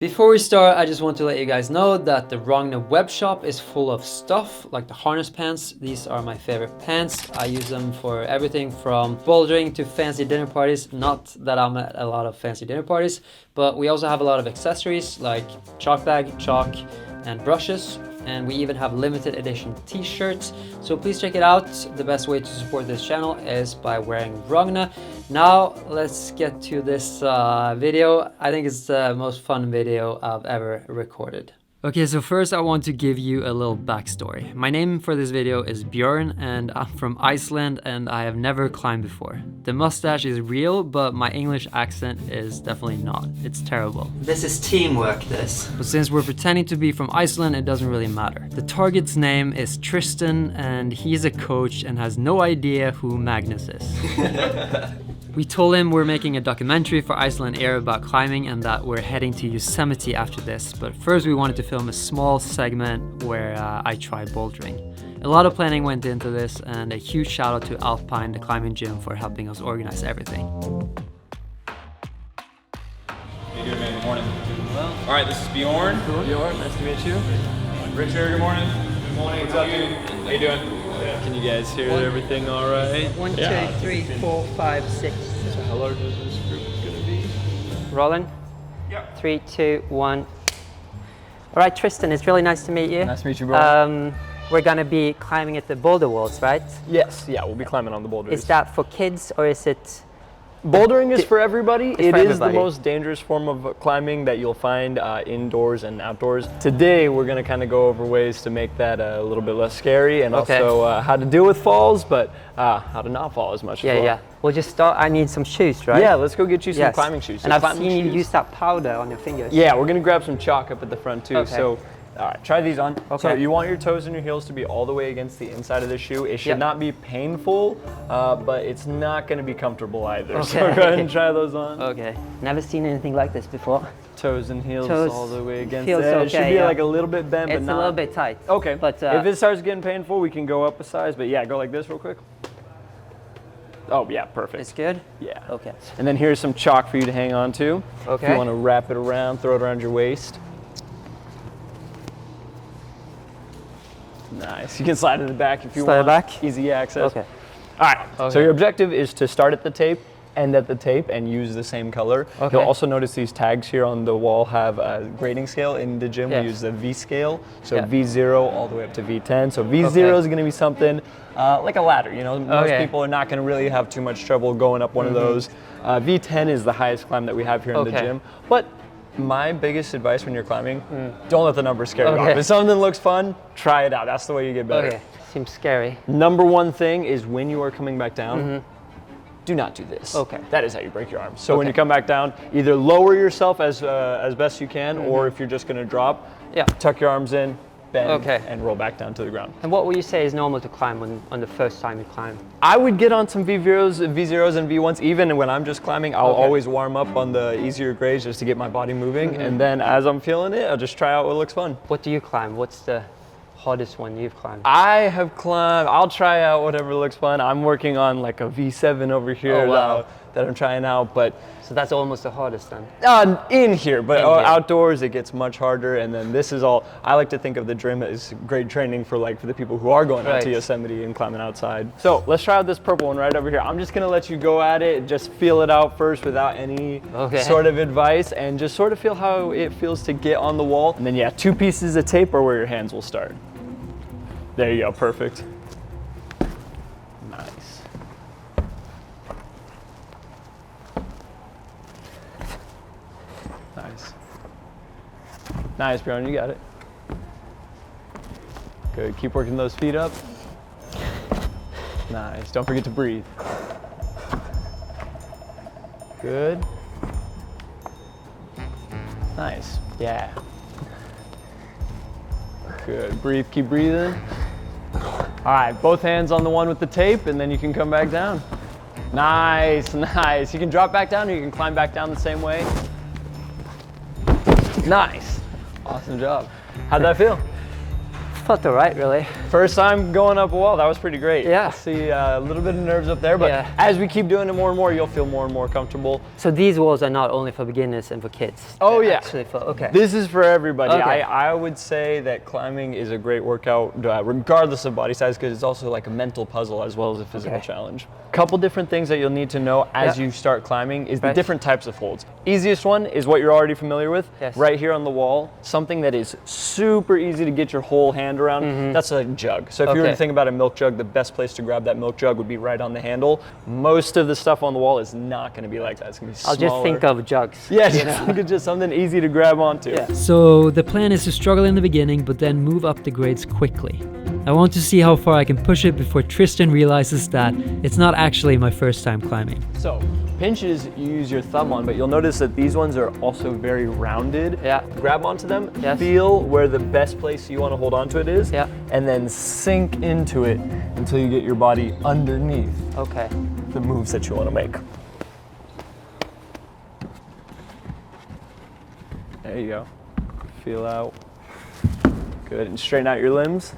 Before we start, I just want to let you guys know that the Rogna web shop is full of stuff like the harness pants. These are my favorite pants. I use them for everything from bouldering to fancy dinner parties. Not that I'm at a lot of fancy dinner parties, but we also have a lot of accessories like chalk bag, chalk, and brushes. And we even have limited edition t-shirts. So please check it out. The best way to support this channel is by wearing Rogna. Now let's get to this video. I think it's the most fun video I've ever recorded. Okay, so first I want to give you a little backstory. My name for this video is Bjørn and I'm from Iceland and I have never climbed before. The mustache is real, but my English accent is definitely not. It's terrible. This is teamwork, this. But since we're pretending to be from Iceland, it doesn't really matter. The target's name is Tristan and he's a coach and has no idea who Magnus is. We told him we're making a documentary for Iceland Air about climbing and that we're heading to Yosemite after this, but first we wanted to film a small segment where I try bouldering. A lot of planning went into this and a huge shout out to Alpine, the climbing gym, for helping us organize everything. How you doing, man? Good morning. Doing well. All right, this is Bjørn. Bjørn, nice to meet you. Richard, good morning. Good morning. What's up, dude? How you doing? Can you guys hear everything all right? 1, 2, 3, 4, 5, 6. So how large is this group going to be? Rolling. Yeah. 3, 2, 1. All right, Tristan, it's really nice to meet you. Nice to meet you, bro. We're gonna be climbing at the boulder walls, right? Yes, yeah, we'll be climbing on the boulders. Is that for kids or is it? Bouldering is for everybody. It's It for is everybody. the most dangerous form of climbing that you'll find indoors and outdoors. Today, we're gonna kind of go over ways to make that a little bit less scary and Okay. also how to deal with falls, but how to not fall as much. as well. Yeah. We'll just start. I need some shoes, right? Yeah, let's go get you some Yes. climbing shoes. And So I've climbing seen you shoes- use that powder on your fingers. Yeah, we're gonna grab some chalk up at the front too. Okay. So, all right, try these on. So Okay. you want your toes and your heels to be all the way against the inside of the shoe. It should Yep. not be painful, but it's not gonna be comfortable either. So Okay. go ahead and try those on. Okay. Never seen anything like this before. Toes and heels Toes all the way against feels it. It should okay, be yeah. like a little bit bent, but It's not. a little bit tight. Okay, But if it starts getting painful, we can go up a size. But yeah, go like this real quick. Oh yeah, perfect. It's good. Yeah. Okay. And then here's some chalk for you to hang on to. If Okay. you want to wrap it around, throw it around your waist. Nice. You can slide it in the back if you Slide it want. back? Easy access. Okay. All right. So Okay. your objective is to start at the tape, end at the tape, and use the same color. Okay. You'll also notice these tags here on the wall have a grading scale. In the gym, Yes. we use the V scale. So Yeah. V0 all the way up to V10. So V0 is going to be something like a ladder. You know, most Okay. people are not going to really have too much trouble going up one of those. V10 is the highest climb that we have here in the Okay. gym. But my biggest advice when you're climbing, don't let the numbers scare you Okay. off. If something looks fun, try it out. That's the way you get better. Okay. Seems scary. Number one thing is when you are coming back down, do not do this. Okay. That is how you break your arm. So when Okay. you come back down, either lower yourself as best you can, or if you're just going to drop, Yeah. tuck your arms in, bend, Okay. and roll back down to the ground. And what would you say is normal to climb on the first time you climb? I would get on some V0s and V1s. Even when I'm just climbing, I'll Okay. always warm up on the easier grades just to get my body moving. And then as I'm feeling it, I'll just try out what looks fun. What do you climb? What's the hardest one you've climbed? I have climbed, I'll try out whatever looks fun. I'm working on like a V7 over here Oh, wow. that I'm trying out, but So that's almost the hardest then. in here, but In here. outdoors it gets much harder. And then this is all, I like to think of the gym as great training for the people who are going out to Right. Yosemite and climbing outside. So let's try out this purple one right over here. I'm just gonna let you go at it, just feel it out first without any Okay. sort of advice, and just sort of feel how it feels to get on the wall. And then yeah, 2 pieces of tape are where your hands will start. There you go, perfect. Nice. Nice. Nice, Bjørn, you got it. Good, keep working those feet up. Nice, don't forget to breathe. Good. Nice, yeah. Good, breathe, keep breathing. All right, both hands on the one with the tape, and then you can come back down. Nice, nice. You can drop back down or you can climb back down the same way. Nice. Awesome job. How'd that feel? felt all right, really. First time going up a wall, that was pretty great. Yeah. I see a little bit of nerves up there, but Yeah. as we keep doing it more and more, you'll feel more and more comfortable. So these walls are not only for beginners and for kids. Oh, They're yeah. Actually for, okay. This is for everybody. Okay. I would say that climbing is a great workout, regardless of body size, because it's also like a mental puzzle as well as a physical Okay. challenge. Couple different things that you'll need to know as Yeah. you start climbing is the Right. different types of holds. Easiest one is what you're already familiar with, Yes. right here on the wall. Something that is super easy to get your whole hand around. That's a jug. So if you were to Okay. think about a milk jug, the best place to grab that milk jug would be right on the handle. Most of the stuff on the wall is not going to be like that. It's going to be I'll smaller. just think of jugs. Yeah, just think of just something easy to grab onto. Yeah. So the plan is to struggle in the beginning, but then move up the grades quickly. I want to see how far I can push it before Tristan realizes that it's not actually my first time climbing. So, pinches you use your thumb on, but you'll notice that these ones are also very rounded. Yeah. Grab onto them, Yes. feel where the best place you want to hold onto it is, Yeah. and then sink into it until you get your body underneath Okay. the moves that you want to make. There you go. Feel out. Good, and straighten out your limbs.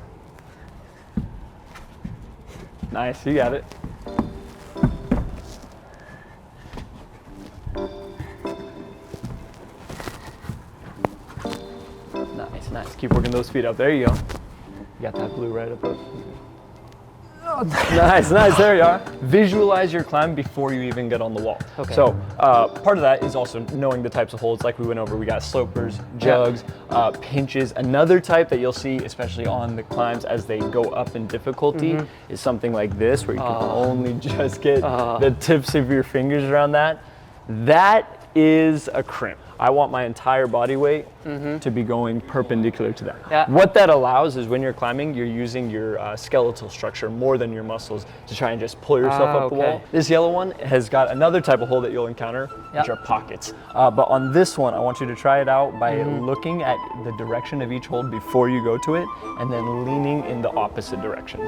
Nice, you got it. Nice, nice. Keep working those feet up. There you go. You got that blue right up. Nice, nice. There you are. Visualize your climb before you even get on the wall. Okay. So part of that is also knowing the types of holds like we went over. We got slopers, jugs, pinches. Another type that you'll see, especially on the climbs as they go up in difficulty, is something like this, where you can only just get the tips of your fingers around that. That is a crimp. I want my entire body weight to be going perpendicular to that. Yeah. What that allows is when you're climbing, you're using your skeletal structure more than your muscles to try and just pull yourself up the wall. Okay. This yellow one has got another type of hold that you'll encounter, which Yeah. are pockets. But on this one, I want you to try it out by looking at the direction of each hold before you go to it, and then leaning in the opposite direction.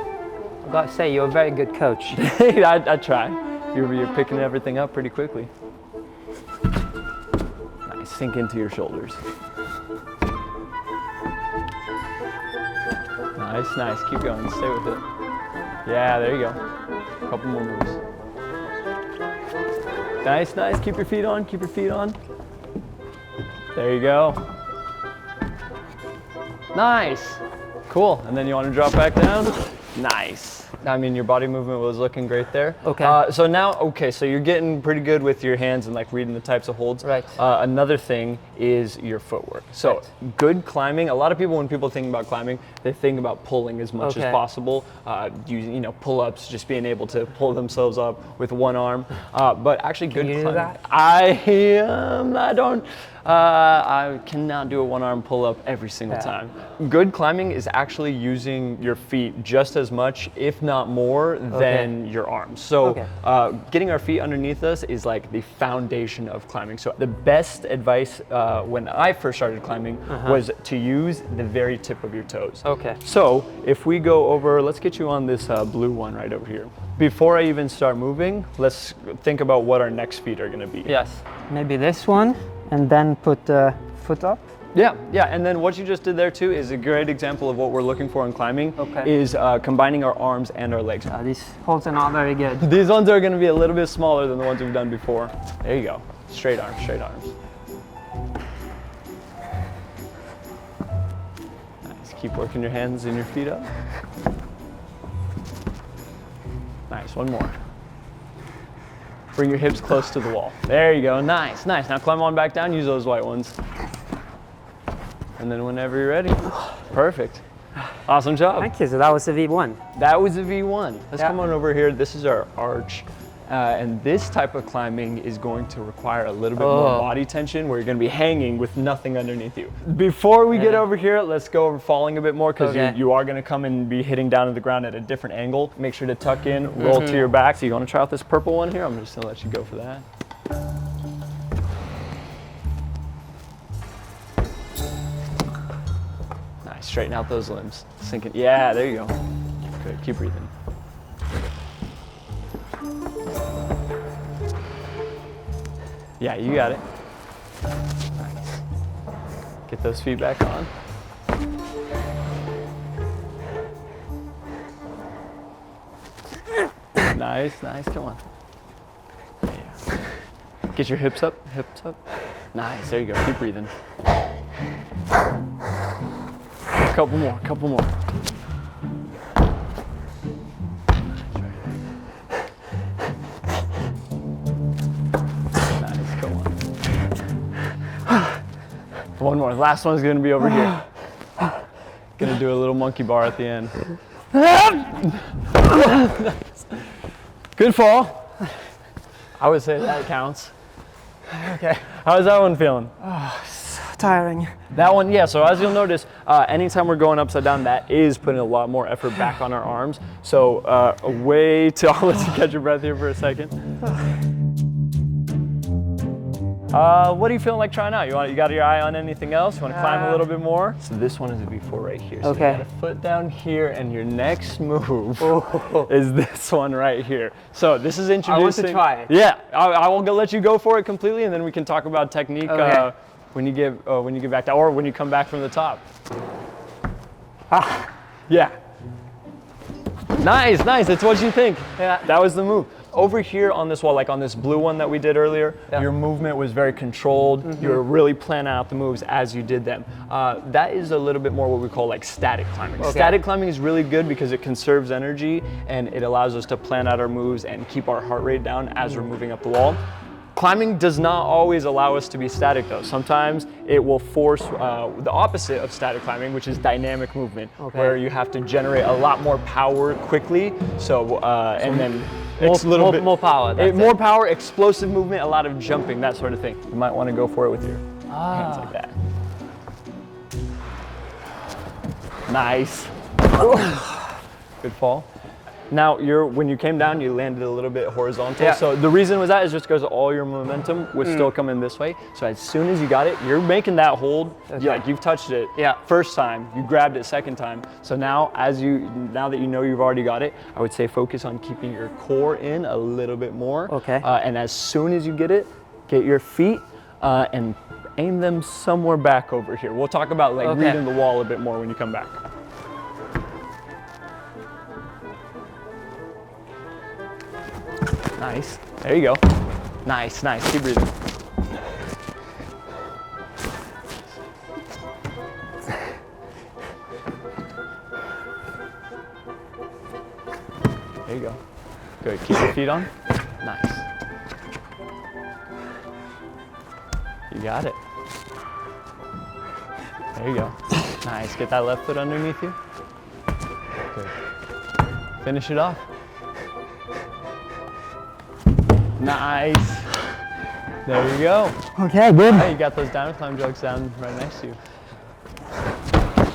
I've got to say, you're a very good coach. I try. You're picking everything up pretty quickly. Nice, sink into your shoulders. Nice, nice, keep going, stay with it. Yeah, there you go. A couple more moves. Nice, nice, keep your feet on, keep your feet on. There you go. Nice, cool, and then you want to drop back down? Nice. I mean, your body movement was looking great there. Okay. So now, so you're getting pretty good with your hands and like reading the types of holds. Right. Another thing is your footwork. So good climbing. A lot of people, when people think about climbing, they think about pulling as much as Okay. possible. Using, pull-ups, just being able to pull themselves up with one arm. But actually, good you do climbing. that? I cannot do a one-arm pull-up every single time. Good climbing is actually using your feet just as much, if not more, than your arms. So getting our feet underneath us is like the foundation of climbing. So the best advice when I first started climbing was to use the very tip of your toes. Okay. So if we go over, let's get you on this blue one right over here. Before I even start moving, let's think about what our next feet are gonna be. Yes. Maybe this one, and then put the foot up. Yeah, and then what you just did there too is a great example of what we're looking for in climbing, Okay. is combining our arms and our legs. These holds are not very good. These ones are gonna be a little bit smaller than the ones we've done before. There you go, straight arms, straight arms. Nice, keep working your hands and your feet up. Nice, one more. Bring your hips close to the wall. There you go, nice, nice. Now climb on back down, use those white ones. And then whenever you're ready, perfect. Awesome job. Thank you. So that was the V1. That was a V1. Let's Yeah. come on over here. This is our arch. And this type of climbing is going to require a little bit more body tension, where you're going to be hanging with nothing underneath you. Before we get over here, let's go over falling a bit more, because you are going to come and be hitting down to the ground at a different angle. Make sure to tuck in, roll to your back. So you want to try out this purple one here? I'm just going to let you go for that. Nice, straighten out those limbs. Sink it. Yeah, there you go. Good, keep breathing. Yeah, you got it. Nice. Get those feet back on. nice, nice. Come on. There you go. Get your hips up, Nice, there you go. Keep breathing. Couple more, couple more. Nice, come on. One more. Last one's gonna be over here. Gonna do a little monkey bar at the end. Good fall. I would say that counts. Okay. How's that one feeling? So tiring. That one, yeah, so as you'll notice, anytime we're going upside down, that is putting a lot more effort back on our arms. So I'll let you catch your breath here for a second. What are you feeling like trying out? You got your eye on anything else? You want to climb a little bit more? So this one is a V4 right here. So okay. You got a foot down here, and your next move is this one right here. So this is introducing. I want to try it. Yeah, I will let you go for it completely, and then we can talk about technique when you get back down, or when you come back from the top. Yeah. Nice, nice. That's what you think. Yeah. That was the move. Over here on this wall, like on this blue one that we did earlier, your movement was very controlled. You were really planning out the moves as you did them. That is a little bit more what we call like static climbing. Okay. Static climbing is really good because it conserves energy and it allows us to plan out our moves and keep our heart rate down as we're moving up the wall. Climbing does not always allow us to be static though. Sometimes it will force the opposite of static climbing, which is dynamic movement, where you have to generate a lot more power quickly. So, and then it's a little bit more power. More power, explosive movement, a lot of jumping, that sort of thing. You might want to go for it with your hands like that. Nice. Good fall. Now, when you came down, you landed a little bit horizontal. Yeah. So the reason was that is just because all your momentum was still coming this way. So as soon as you got it, you're making that hold. Okay. You've touched it first time, you grabbed it second time. So now, now that you know you've already got it, I would say focus on keeping your core in a little bit more. Okay. And as soon as you get it, get your feet and aim them somewhere back over here. We'll talk about like reading the wall a bit more when you come back. Nice. There you go. Nice, nice. Keep breathing. There you go. Good. Keep your feet on. Nice. You got it. There you go. Nice. Get that left foot underneath you. Good. Finish it off. Nice. There you go. Okay, good. Hey, you got those down climb jugs down right next to you.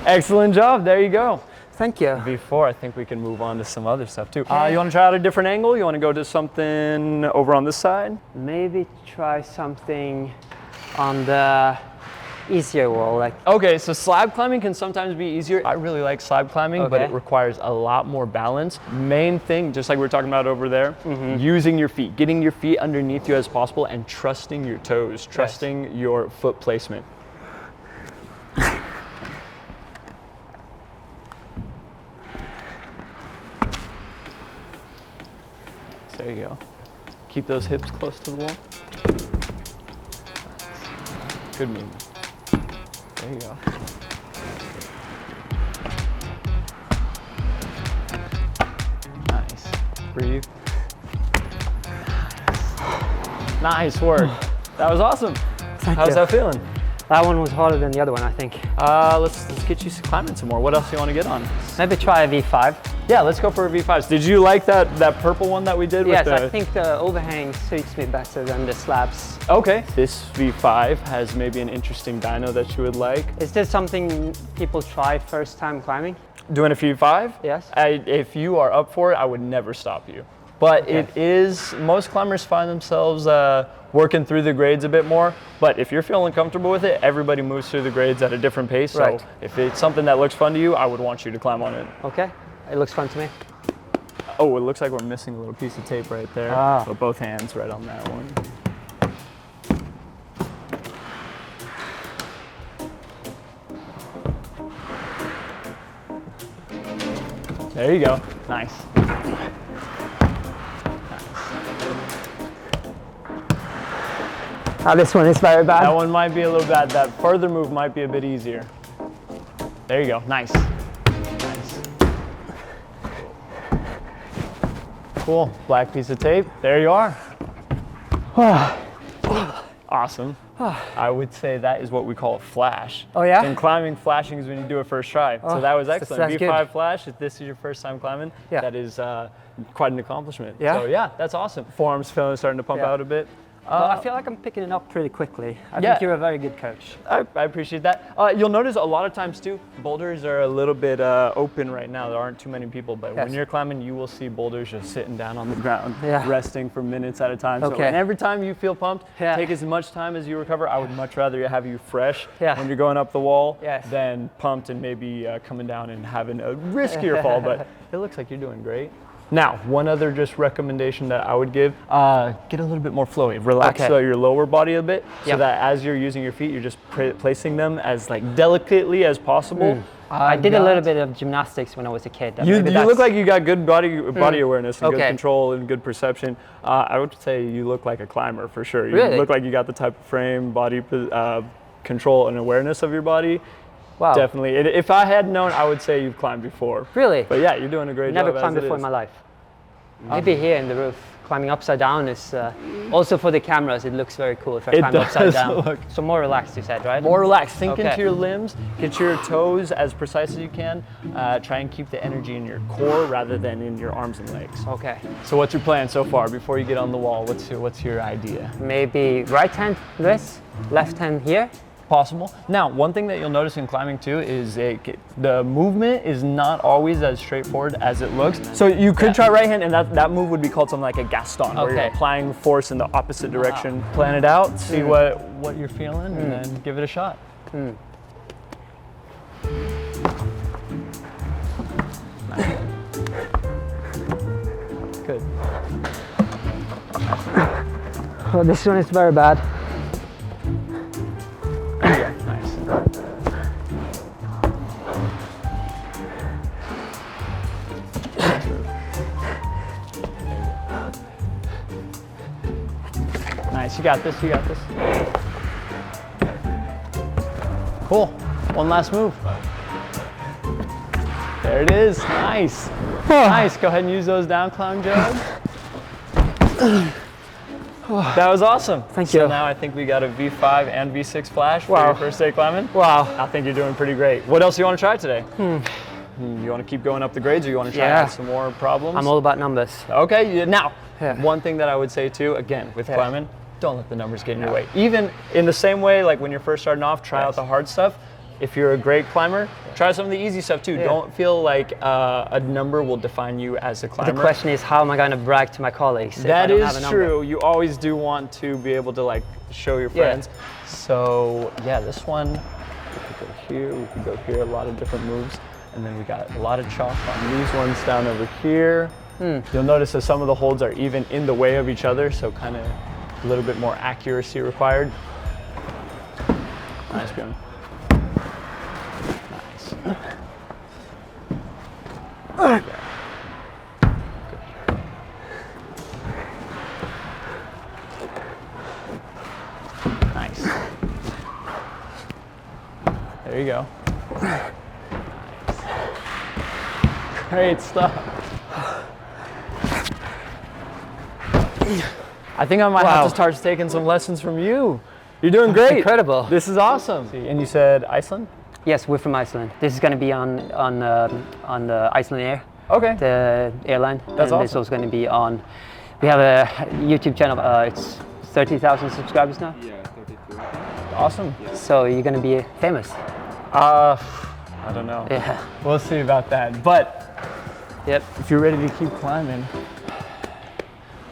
Excellent job. There you go. Thank you. Before, I think we can move on to some other stuff too. You want to try out a different angle? You want to go to something over on this side? Maybe try something on the easier wall. Okay, so slab climbing can sometimes be easier. I really like slab climbing, but it requires a lot more balance. Main thing, just like we were talking about over there, using your feet, getting your feet underneath you as possible and trusting your toes, trusting your foot placement. There you go. Keep those hips close to the wall. Good movement. There you go. Nice. Breathe. Nice work. That was awesome. How's that feeling? That one was harder than the other one, I think. Let's get you climbing some more. What else do you want to get on? Maybe try a V5. Yeah, let's go for a V5. Did you like that purple one that we did? Yes, I think the overhang suits me better than the slabs. Okay. This V5 has maybe an interesting dyno that you would like. Is this something people try first time climbing? Doing a V5? Yes. If you are up for it, I would never stop you. But it is, most climbers find themselves working through the grades a bit more. But if you're feeling comfortable with it, everybody moves through the grades at a different pace. So if it's something that looks fun to you, I would want you to climb on it. Okay, it looks fun to me. Oh, it looks like we're missing a little piece of tape right there. But both hands right on that one. There you go. Nice. Oh, this one is very bad. That one might be a little bad. That further move might be a bit easier. There you go. Nice. Nice. Cool. Black piece of tape. There you are. Awesome. I would say that is what we call a flash. Oh yeah? And climbing, flashing is when you do a first try. So that was excellent. That's V5 good. flash, if this is your first time climbing, Yeah. that is quite an accomplishment. Yeah? So yeah, that's awesome. Forearms starting to pump Yeah. out a bit. Well, I feel like I'm picking it up pretty quickly. I Yeah. think you're a very good coach. I appreciate that. You'll notice a lot of times too, boulders are a little bit open right now. There aren't too many people, but when Yes. you're climbing, you will see boulders just sitting down on the ground, Yeah. resting for minutes at a time. So, Okay. and every time you feel pumped, Yeah. take as much time as you recover. I would much rather have you fresh Yeah. when you're going up the wall Yes. than pumped and maybe coming down and having a riskier fall, but it looks like you're doing great. Now, one other just recommendation that I would give, get a little bit more flowy. Relax Okay. your lower body a bit so Yep. that as you're using your feet, you're just placing them as like delicately as possible. I did a little bit of gymnastics when I was a kid. You Maybe look that's- like you got good body awareness and good Okay. control and good perception. I would say you look like a climber for sure. You Really? look like you got the type of frame, body control and awareness of your body. Wow. Definitely. If I had known, I would say you've climbed before. Really? But yeah, you're doing a great Never job. climbed as it before in is. my life. Maybe here in the roof. Climbing upside down is also for the cameras. It looks very cool if I It climb upside does down. look- So more relaxed, you said, right? More relaxed. Sink Okay. into your limbs. Get your toes as precise as you can. Try and keep the energy in your core rather than in your arms and legs. Okay. So what's your plan so far before you get on the wall? What's your idea? Maybe right hand this, left hand here. Possible. Now, one thing that you'll notice in climbing too is the movement is not always as straightforward as it looks. So you could try right hand, and that move would be called something like a Gaston, where you're Okay. applying force in the opposite direction. Plan it out, see what you're feeling, and then give it a shot. Good. Oh, this one is very bad. Yeah, nice. Nice, you got this, you got this. Cool, one last move. There it is, nice. Nice, go ahead and use those down clown jugs. That was awesome. Thank So you. now I think we got a V5 and V6 flash for Wow. your first day climbing. Wow. I think you're doing pretty great. What else do you want to try today? You want to keep going up the grades, or you want to try Yeah. out some more problems? I'm all about numbers. Okay, now, Yeah. one thing that I would say too, again, with Yeah. climbing, don't let the numbers get in your way. Even in the same way, like when you're first starting off, try out the hard stuff. If you're a great climber, try some of the easy stuff too. Yeah. Don't feel like a number will define you as a climber. The question is, how am I going to brag to my colleagues if I That don't have a is number? true. You always do want to be able to like show your Yeah. friends. So yeah, this one, we could go here, we could go here, a lot of different moves. And then we got a lot of chalk on these ones down over here. You'll notice that some of the holds are even in the way of each other, so kind of a little bit more accuracy required. Nice, Bjorn. Nice. Nice. There you go. Nice. Great stuff. I think I might have to start taking some lessons from you. You're doing great. Incredible. This is awesome. And you said Iceland? Yes, we're from Iceland. This is going to be on the Iceland Air, Okay. the airline. That's and it's awesome. also going to be on. We have a YouTube channel. It's 30,000 subscribers now. Yeah, 32. Awesome. So you're going to be famous. I don't know. Yeah. We'll see about that. But Yep. if you're ready to keep climbing,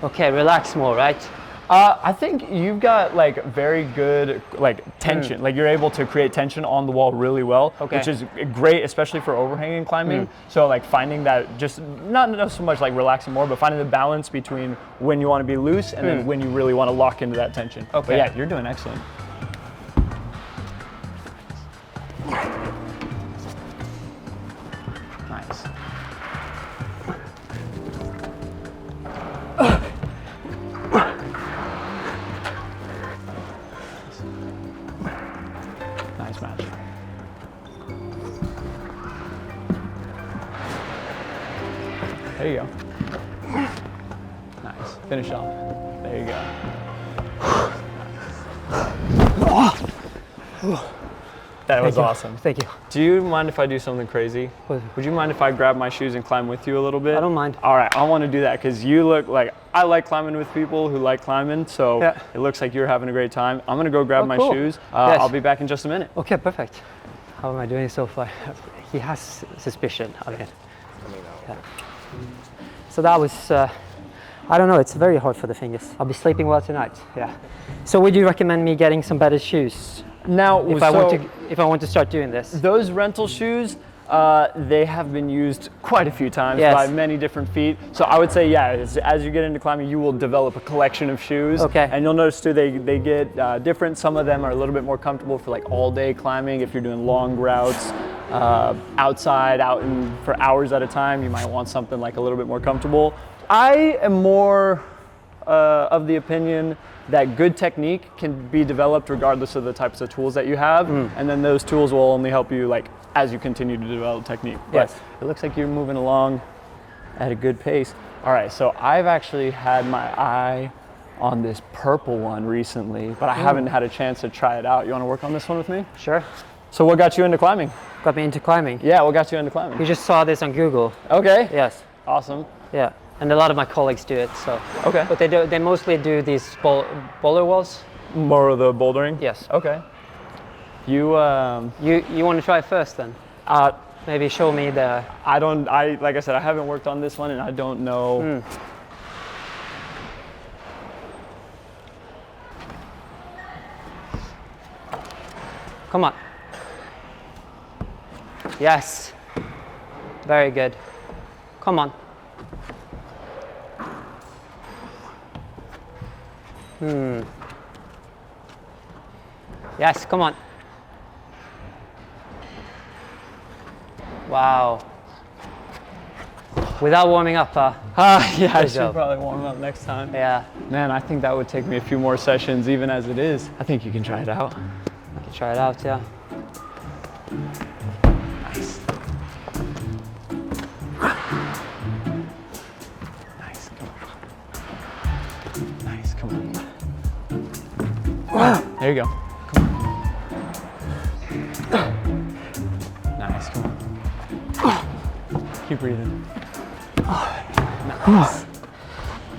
Okay, relax more, right? I think you've got like very good like tension. Like you're able to create tension on the wall really well, Okay. which is great, especially for overhanging climbing. So like finding that just not so much like relaxing more, but finding the balance between when you want to be loose and then when you really want to lock into that tension. Okay. But yeah, you're doing excellent. Nice. There you go. Nice. Finish off. There you go. That was awesome. Thank you. Do you mind if I do something crazy? Would you mind if I grab my shoes and climb with you a little bit? I don't mind. All right, I want to do that because you look like, I like climbing with people who like climbing, so it looks like you're having a great time. I'm gonna go grab my shoes. Yes. I'll be back in just a minute. Okay, perfect. How am I doing so far? He has suspicion of it. Yeah. So that was, I don't know, it's very hard for the fingers. I'll be sleeping well tonight, yeah. So would you recommend me getting some better shoes? Now, if I want to start doing this. Those rental shoes, they have been used quite a few times by many different feet. So I would say, yeah, as you get into climbing, you will develop a collection of shoes. Okay. And you'll notice too, they get different. Some of them are a little bit more comfortable for like all day climbing. If you're doing long routes outside, for hours at a time, you might want something like a little bit more comfortable. I am more of the opinion that good technique can be developed regardless of the types of tools that you have, and then those tools will only help you like as you continue to develop technique. But it looks like you're moving along at a good pace. All right, so I've actually had my eye on this purple one recently, but I haven't had a chance to try it out. You want to work on this one with me? Sure. So what got you into climbing? Got me into climbing? Yeah, what got you into climbing? We just saw this on Google. Okay. Yes. Awesome. Yeah. And a lot of my colleagues do it, so. Okay. But they mostly do these boulder walls. More of the bouldering? Yes. Okay. You want to try it first then? Maybe show me the. Like I said, I haven't worked on this one and I don't know. Come on. Yes. Very good. Come on. Yes, come on. Wow. Without warming up, huh? Yeah, I should probably warm up next time. Yeah. Man, I think that would take me a few more sessions even as it is. I think you can try it out. You can try it out, yeah. Nice. Nice, come on. Nice, come on. There you go. Nice, come on. Keep breathing. Nice.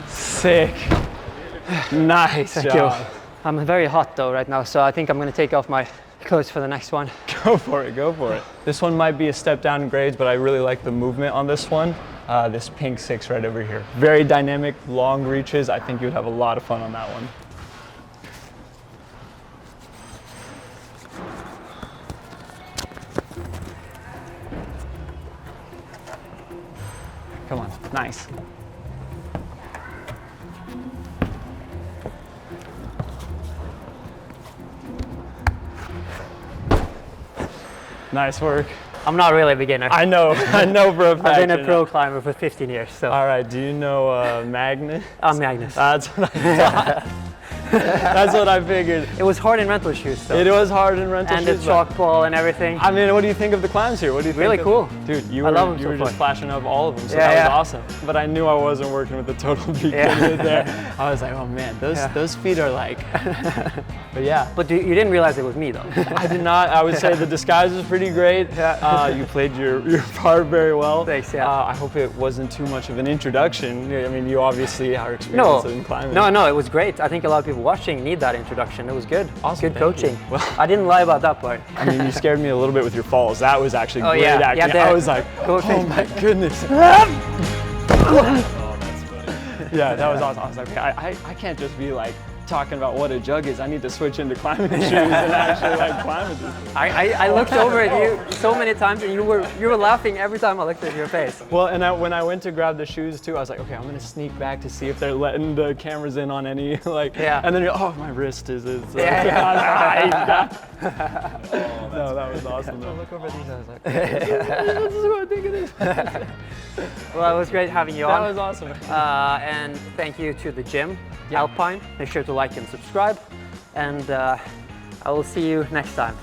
Sick. Nice Thank job. you. I'm very hot though right now, so I think I'm going to take off my clothes for the next one. Go for it, go for it. This one might be a step down in grades, but I really like the movement on this one. This pink 6 right over here. Very dynamic, long reaches. I think you'd have a lot of fun on that one. Come on, nice. Nice work. I'm not really a beginner. I know for a fact. I've been a pro climber for 15 years, so. All right, do you know Magnus? I'm Magnus. That's what I thought. That's what I figured. It was hard in rental shoes though. It was hard in rental shoes. And the chalk ball and everything. I mean, what do you think of the climbs here? What do you think? Really cool. Dude, you I love were, them you so were just far. flashing up all of them, so Yeah, that was awesome. But I knew I wasn't working with the total beginner there. I was like, oh man, those feet are like, but yeah. But you didn't realize it was me though. I did not. I would say the disguise was pretty great. You played your part very well. Thanks, yeah. I hope it wasn't too much of an introduction. I mean, you obviously are experienced in climbing. No, it was great. I think a lot of people watching need that introduction. It was good. Awesome, Good coaching. you. Well, I didn't lie about that part. I mean, you scared me a little bit with your falls. That was actually great yeah. acting. Yeah, I was like, oh my goodness. Yeah, that was awesome. I was like, okay, I can't just be like talking about what a jug is. I need to switch into climbing shoes and actually like climb with this. I looked over at you so many times and you were laughing every time I looked at your face. Well, and when I went to grab the shoes too, I was like, okay, I'm gonna sneak back to see if they're letting the cameras in on any and then you're, oh, my wrist is no, that was awesome though. Look over these, I was like, this is what I think it is. Well, it was great having you on. That was awesome. And thank you to the gym, Alpine. Make sure to like and subscribe. And I will see you next time.